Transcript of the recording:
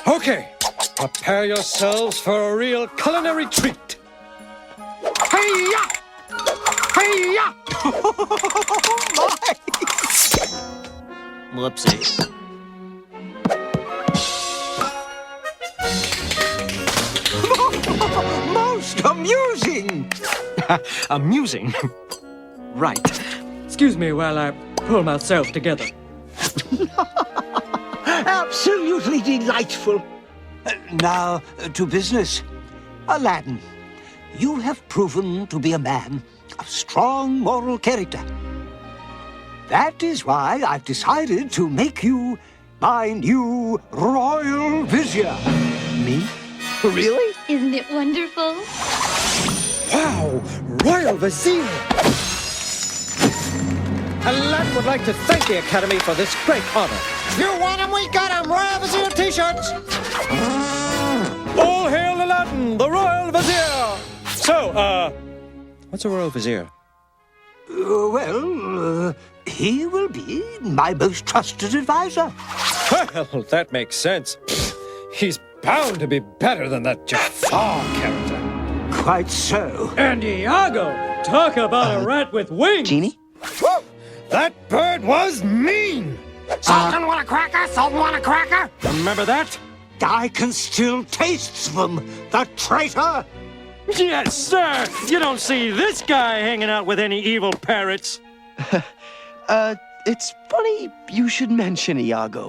Okay, prepare yourselves for a real culinary treat. Hey-ya! Hey-ya! Whoopsie. Most amusing! Amusing. Right. Excuse me while I pull myself together. Absolutely delightful. Now, to business. Aladdin, you have proven to be a man of strong moral character. That is why I've decided to make you my new royal vizier. Me? Really? Isn't it wonderful? Wow! Royal Vizier! Aladdin would like to thank the Academy for this great honor. You want them, we got them! Royal Vizier t-shirts! All hail Aladdin, the Royal Vizier! So, what's a Royal Vizier? He will be my most trusted advisor. Well, that makes sense. He's bound to be better than that Jafar character. Quite so. And Iago! Talk about a rat with wings! Genie? Woo! That bird was mean! Sultan want a cracker? Sultan want a cracker? Remember that? I can still taste them, the traitor! Yes, sir! You don't see this guy hanging out with any evil parrots. It's funny you should mention Iago.